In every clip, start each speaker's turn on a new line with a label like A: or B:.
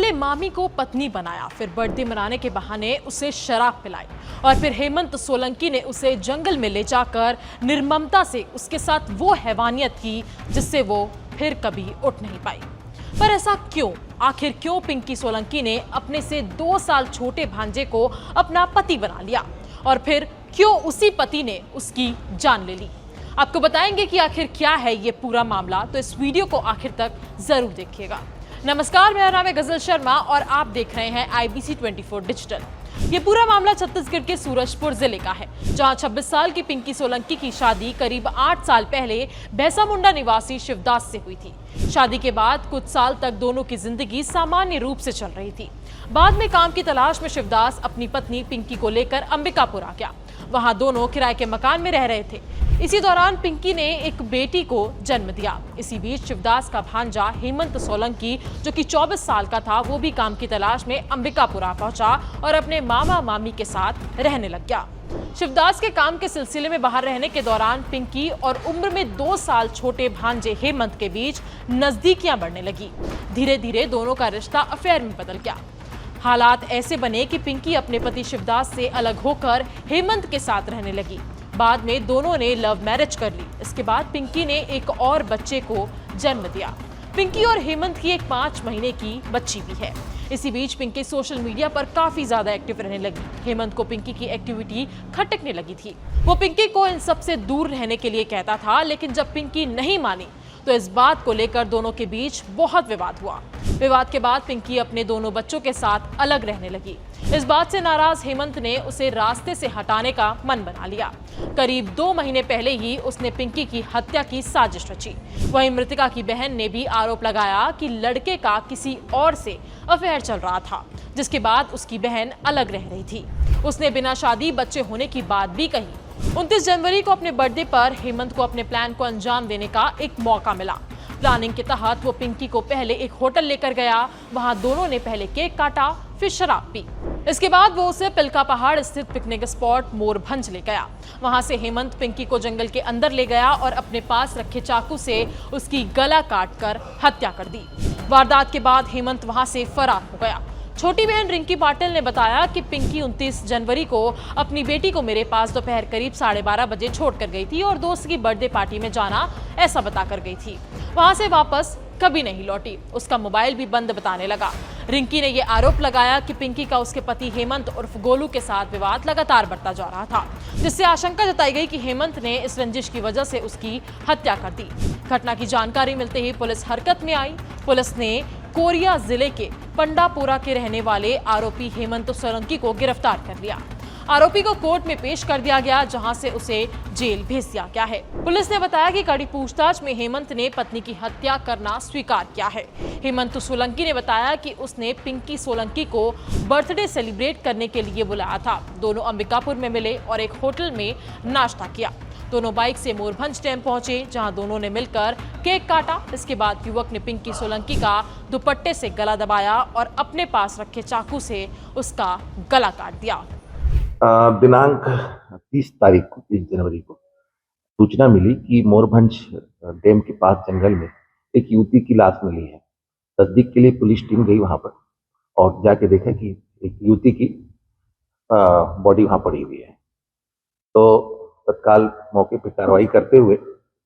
A: पहले मामी को पत्नी बनाया, फिर बर्थडे मनाने के बहाने उसे शराब पिलाई और फिर हेमंत सोलंकी ने उसे जंगल में ले जाकर निर्ममता से उसके साथ वो हैवानियत की जिससे वो फिर कभी उठ नहीं पाई। पर ऐसा क्यों? आखिर क्यों पिंकी सोलंकी ने अपने से 2 साल छोटे भांजे को अपना पति बना लिया और फिर क्यों उसी पति ने उसकी जान ले ली? आपको बताएंगे कि आखिर क्या है ये पूरा मामला, तो इस वीडियो को आखिर तक जरूर देखिएगा। नमस्कार, मेरा नाम है गजल शर्मा और आप देख रहे हैं IBC 24 डिजिटल। ये पूरा मामला छत्तीसगढ़ के सूरजपुर जिले का है, जहां 26 साल की पिंकी सोलंकी की शादी करीब 8 साल पहले भैंसामुंडा निवासी शिवदास से हुई थी। शादी के बाद कुछ साल तक दोनों की जिंदगी सामान्य रूप से चल रही थी। बाद में काम की तलाश में शिवदास अपनी पत्नी पिंकी को लेकर अंबिकापुर आ गया। वहां दोनों किराए के मकान में रह रहे थे। इसी दौरान पिंकी ने एक बेटी को जन्म दिया। इसी बीच शिवदास का भांजा हेमंत सोलंकी, जो कि 24 साल का था, वो भी काम की तलाश में अंबिकापुरा पहुंचा और अपने मामा मामी के साथ रहने लग गया। शिवदास के काम के सिलसिले में बाहर रहने के दौरान पिंकी और उम्र में 2 साल छोटे भांजे हेमंत के बीच नजदीकियां बढ़ने लगी। धीरे धीरे दोनों का रिश्ता अफेयर में बदल गया। हालात ऐसे बने कि पिंकी अपने पति शिवदास से अलग होकर हेमंत के साथ रहने लगी। बाद में दोनों ने लव मैरिज कर ली। इसके बाद पिंकी ने एक और बच्चे को जन्म दिया। पिंकी और हेमंत की एक 5 महीने की बच्ची भी है। इसी बीच पिंकी सोशल मीडिया पर काफी ज्यादा एक्टिव रहने लगी। हेमंत को पिंकी की एक्टिविटी खटकने लगी थी। वो पिंकी को इन सब से दूर रहने के लिए कहता था, लेकिन जब पिंकी नहीं मानी तो इस बात को लेकर दोनों के बीच बहुत विवाद हुआ। विवाद के बाद पिंकी अपने दोनों बच्चों के साथ अलग रहने लगी। इस बात से नाराज हेमंत ने उसे रास्ते से हटाने का मन बना लिया। करीब 2 महीने पहले ही उसने पिंकी की हत्या की साजिश रची। वहीं मृतका की बहन ने भी आरोप लगाया कि लड़के का किसी और से अफेयर चल रहा था, जिसके बाद उसकी बहन अलग रह रही थी। उसने बिना शादी बच्चे होने की बात भी कही। 29 जनवरी को अपने बर्थडे पर हेमंत को अपने प्लान को अंजाम देने का एक मौका मिला। प्लानिंग के तहत वो पिंकी को पहले एक होटल लेकर गया। वहां दोनों ने पहले केक काटा, फिर शराब पी। इसके बाद वो उसे पिलका पहाड़ स्थित पिकनिक स्पॉट मोरभंज ले गया। वहां से हेमंत पिंकी को जंगल के अंदर ले गया और अपने पास रखे चाकू से उसकी गला काटकर हत्या कर दी। वारदात के बाद हेमंत वहां से फरार हो गया। छोटी बहन रिंकी पाटिल ने बताया कि पिंकी 29 जनवरी को अपनी बेटी को मेरे पास दोपहर करीब 12:30 बजे छोड़कर गई थी और दोस्त की बर्थडे पार्टी में जाना ऐसा बताकर गई थी। वहां से वापस कभी नहीं लौटी। उसका मोबाइल भी बंद बताने लगा। रिंकी ने यह आरोप लगाया कि पिंकी का उसके पति हेमंत उर्फ गोलू के साथ विवाद लगातार बढ़ता जा रहा था, जिससे आशंका जताई गई कि हेमंत ने इस रंजिश की वजह से उसकी हत्या कर दी। घटना की जानकारी मिलते ही पुलिस हरकत में आई। पुलिस ने कोरिया जिले के पंडापुरा के रहने वाले आरोपी हेमंत सोलंकी को गिरफ्तार कर लिया। आरोपी को कोर्ट में पेश कर दिया गया, जहां से उसे जेल भेज दिया गया है। पुलिस ने बताया कि कड़ी पूछताछ में हेमंत ने पत्नी की हत्या करना स्वीकार किया है। हेमंत सोलंकी ने बताया कि उसने पिंकी सोलंकी को बर्थडे सेलिब्रेट करने के लिए बुलाया था। दोनों अंबिकापुर में मिले और एक होटल में नाश्ता किया। दोनों बाइक से मोरभंज डैम पहुंचे, जहां दोनों ने मिलकर केक काटा। इसके बाद युवक ने पिंकी सोलंकी का दुपट्टे से गला दबाया और अपने पास रखे चाकू से उसका गला काट दिया।
B: दिनांक 30 तारीख को 30 जनवरी को सूचना मिली कि मोरभंज डैम के पास जंगल में एक युवती की लाश मिली है। तस्दीक के लिए पुलिस टीम गई वहां पर और जाके देखा कि एक युवती की बॉडी वहां पड़ी हुई है। तो तत्काल मौके पर कार्रवाई करते हुए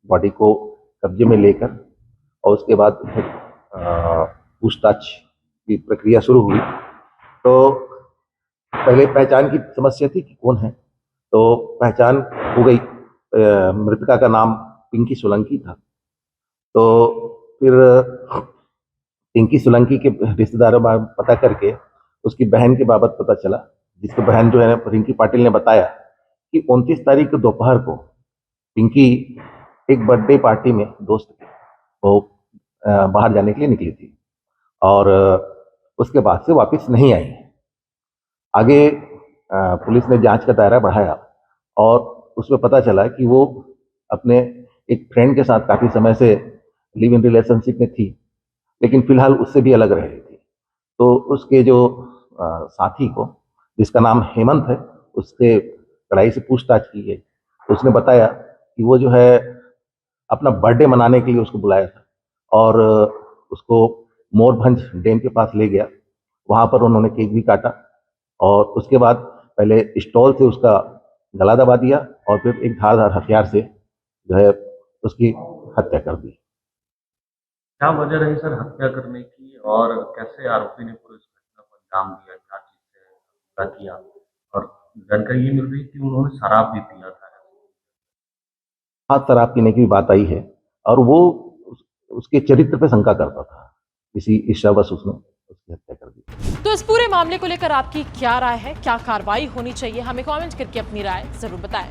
B: बॉडी को कब्जे में लेकर और उसके बाद पूछताछ की प्रक्रिया शुरू हुई। तो पहले पहचान की समस्या थी कि कौन है, तो पहचान हो गई। मृतका का नाम पिंकी सोलंकी था। तो फिर पिंकी सोलंकी के रिश्तेदारों में पता करके उसकी बहन के बाबत पता चला, जिसको बहन जो है रिंकी पाटिल ने बताया कि 29 तारीख को दोपहर को पिंकी एक बर्थडे पार्टी में दोस्त के वो बाहर जाने के लिए निकली थी और उसके बाद से वापस नहीं आई। आगे पुलिस ने जांच का दायरा बढ़ाया और उसमें पता चला कि वो अपने एक फ्रेंड के साथ काफ़ी समय से लिव इन रिलेशनशिप में थी, लेकिन फिलहाल उससे भी अलग रह रही थी। तो उसके जो साथी को, जिसका नाम हेमंत है, उससे कड़ाई से पूछताछ की गई। तो उसने बताया कि वो जो है अपना बर्थडे मनाने के लिए उसको बुलाया था और उसको मोरभंज डैम के पास ले गया वहाँ पर उन्होंने केक भी काटा और उसके बाद पहले स्टॉल से उसका गला दबा दिया और फिर एक धारदार हथियार से जो है उसकी हत्या कर दी।
C: क्या वजह रही सर हत्या करने की और कैसे आरोपी ने पूरी इस घटना को अंजाम दिया, क्या चीज से हमला किया? और जानकारी ये मिल रही है कि उन्होंने शराब भी पिया था।
B: हाँ, शराब पीने की भी बात आई है और वो उसके चरित्र पे शंका करता था, इसी ईर्ष्यावश उसने उसकी हत्या कर दी।
A: तो इस पूरे मामले को लेकर आपकी क्या राय है? क्या कार्रवाई होनी चाहिए? हमें कमेंट करके अपनी राय जरूर बताएं।